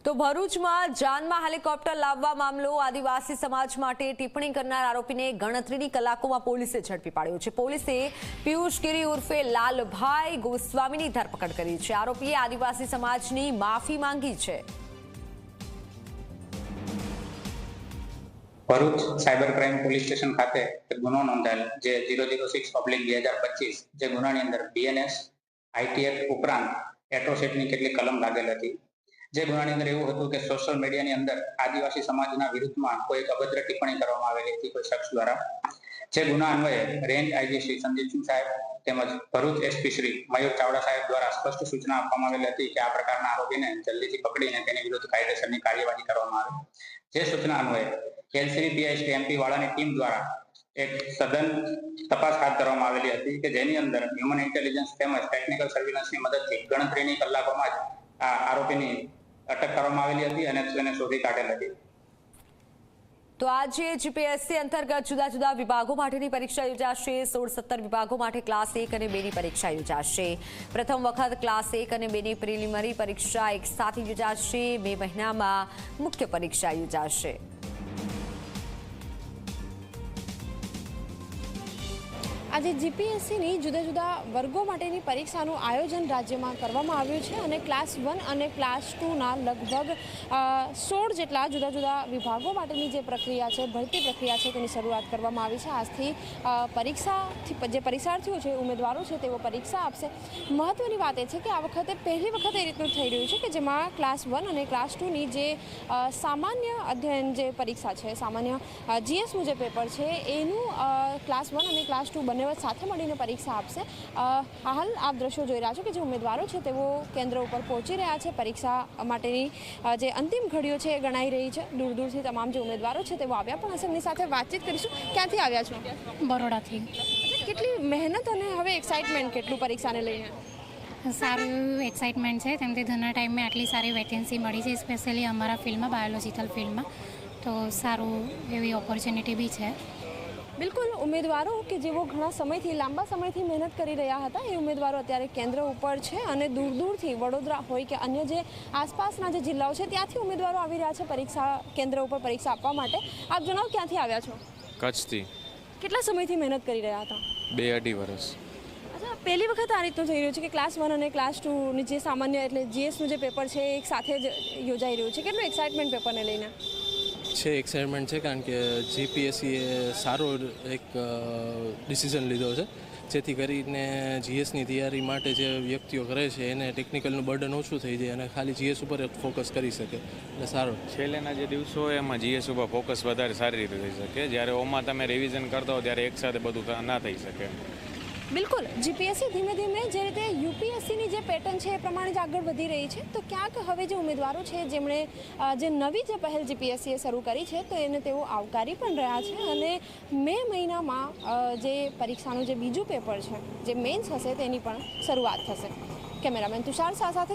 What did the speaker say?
તો ભરૂચમાં જાનમાં હેલિકોપ્ટર લાવવા મામલો આદિવાસી સમાજ માટે ટિપ્પણી કરનાર આરોપીને ગણતરીની કલાકોમાં પોલીસે ઝડપી પાડ્યો છે। પોલીસે પિયુષ ગિરી ઉર્ફે લાલભાઈ ગોસ્વામીની ધરપકડ કરી છે। આરોપીએ આદિવાસી સમાજની માફી માંગી છે। Bharuch cyber crime police station ખાતે ગુનો નોંધાયેલ જે 006/2025 જે ગુનાની અંદર બીએનએસ આઈટીએફ ઉપરાંત એટ્રોસિટીની કેટલીક કલમ લાગેલ હતી। જે ગુનાની અંદર એવું હતું કે સોશિયલ મીડિયાની અંદર આદિવાસી સમાજના વિરુદ્ધમાં કોઈ એક અભદ્ર ટિપ્પણી કરવામાં આવેલી હતી કોઈ શખ્સ દ્વારા। જે ગુના અન્વયે રેન્જ આઈજી શ્રી સંદીપસિંહ સાહેબ તેમજ ભરૂચ એસપી શ્રી મયુર ચાવડા સાહેબ દ્વારા સ્પષ્ટ સૂચના આપવામાં આવેલી હતી કે આ પ્રકારના આરોપીને જલ્દીથી પકડીને તેની વિરુદ્ધ કાયદેસરની કાર્યવાહી કરવામાં આવે। જે સૂચના અન્વયે એલસીબી પીઆઈ એમપી વાળાની ટીમ દ્વારા એક સઘન તપાસ હાથ ધરવામાં આવેલી હતી કે જેની અંદર હ્યુમન ઇન્ટેલિજન્સ તેમજ ટેકનિકલ સર્વેલન્સની મદદથી ગણતરીની કલાકોમાં જ આ આરોપીની અટક કરવામાં આવેલી હતી અને તેને શોધી કાઢેલ હતી। તો આજે જીપીએસસી અંતર્ગત જુદા જુદા વિભાગો માટેની પરીક્ષા યોજાશે। 16-17 વિભાગો માટે ક્લાસ 1 અને 2ની પરીક્ષા યોજાશે। પ્રથમ વખત ક્લાસ 1 અને 2ની પ્રિલિમિનરી પરીક્ષા એક સાથે યોજાશે। મે મહિનામાં મુખ્ય પરીક્ષા યોજાશે। આજે જીપીએસસીની જુદા જુદા વર્ગો માટેની પરીક્ષાનું આયોજન રાજ્યમાં કરવામાં આવ્યું છે અને ક્લાસ 1 અને ક્લાસ 2ના લગભગ 16 જેટલા જુદા જુદા વિભાગો માટેની જે પ્રક્રિયા છે ભરતી પ્રક્રિયા છે તેની શરૂઆત કરવામાં આવી છે। આજથી પરીક્ષાથી જે પરીક્ષાર્થીઓ છે ઉમેદવારો છે તેઓ પરીક્ષા આપશે। મહત્ત્વની વાત એ છે કે આ વખતે પહેલી વખત એ રીતનું થઈ રહ્યું છે કે જેમાં ક્લાસ 1 અને ક્લાસ 2ની જે સામાન્ય અધ્યયન જે પરીક્ષા છે સામાન્ય જીએસનું જે પેપર છે એનું ક્લાસ 1 અને ક્લાસ 2 બંને સાથે મળીને પરીક્ષા આપશે। હાલ આપ દ્રશ્યો જોઈ રહ્યા છો કે જે ઉમેદવારો છે તેઓ કેન્દ્ર ઉપર પહોંચી રહ્યા છે। પરીક્ષા માટેની જે અંતિમ ઘડીઓ છે એ ગણાઈ રહી છે। દૂર દૂરથી તમામ જે ઉમેદવારો છે તેઓ આવ્યા પણ હશે। એમની સાથે વાતચીત કરીશું। ક્યાંથી આવ્યા છો? બરોડાથી। કેટલી મહેનત અને હવે એક્સાઇટમેન્ટ કેટલું પરીક્ષાને લઈને? સારું એવું એક્સાઇટમેન્ટ છે કેમ કે ઘણા ટાઈમે આટલી સારી વેકેન્સી મળી છે સ્પેશિયલી અમારા ફિલ્ડમાં બાયોલોજીકલ ફિલ્ડમાં તો સારું એવી ઓપોર્ચ્યુનિટી બી છે। બિલકુલ ઉમેદવારો કે જેઓ ઘણા સમયથી લાંબા સમયથી મહેનત કરી રહ્યા હતા એ ઉમેદવારો અત્યારે કેન્દ્ર ઉપર છે અને દૂર દૂરથી વડોદરા હોય કે અન્ય જે આસપાસના જે જિલ્લાઓ છે ત્યાંથી ઉમેદવારો આવી રહ્યા છે પરીક્ષા કેન્દ્ર ઉપર પરીક્ષા આપવા માટે। આપ જણાવો ક્યાંથી આવ્યા છો? કચ્છથી। કેટલા સમયથી મહેનત કરી રહ્યા હતા? 2-2.5 વર્ષ। અચ્છા, પહેલી વખત આ રીતનું થઈ રહ્યું છે કે ક્લાસ 1 અને ક્લાસ 2ની જે સામાન્ય એટલે જીએસનું જે પેપર છે એક સાથે જ યોજાઈ રહ્યું છે। કેટલું એક્સાઇટમેન્ટ પેપરને લઈને છે? એક્સાઇટમેન્ટ છે કારણ કે જીપીએસસીએ સારો એક ડિસિઝન લીધો છે જેથી કરીને જીએસની તૈયારી માટે જે વ્યક્તિઓ કરે છે એને ટેકનિકલનું બર્ડન ઓછું થઈ જાય અને ખાલી જીએસ ઉપર ફોકસ કરી શકે એટલે સારો। છેલ્લેના જે દિવસો હોય એમાં જીએસ ઉપર ફોકસ વધારે સારી રીતે થઈ શકે જ્યારે ઓમાં તમે રિવિઝન કરતા હો ત્યારે એકસાથે બધું ના થઈ શકે। બિલકુલ જીપીએસસી ધીમે ધીમે જે રીતે યુપીએસસીની જે પેટર્ન છે એ પ્રમાણે જ આગળ વધી રહી છે તો ક્યાંક હવે જે ઉમેદવારો છે જેમણે જે નવી જે પહેલ જીપીએસસીએ શરૂ કરી છે તો એને તેઓ આવકારી પણ રહ્યા છે અને મે મહિનામાં જે પરીક્ષાનું જે બીજું પેપર છે જે મેન્સ હશે તેની પણ શરૂઆત થશે। કેમેરામેન તુષાર શાહ સાથે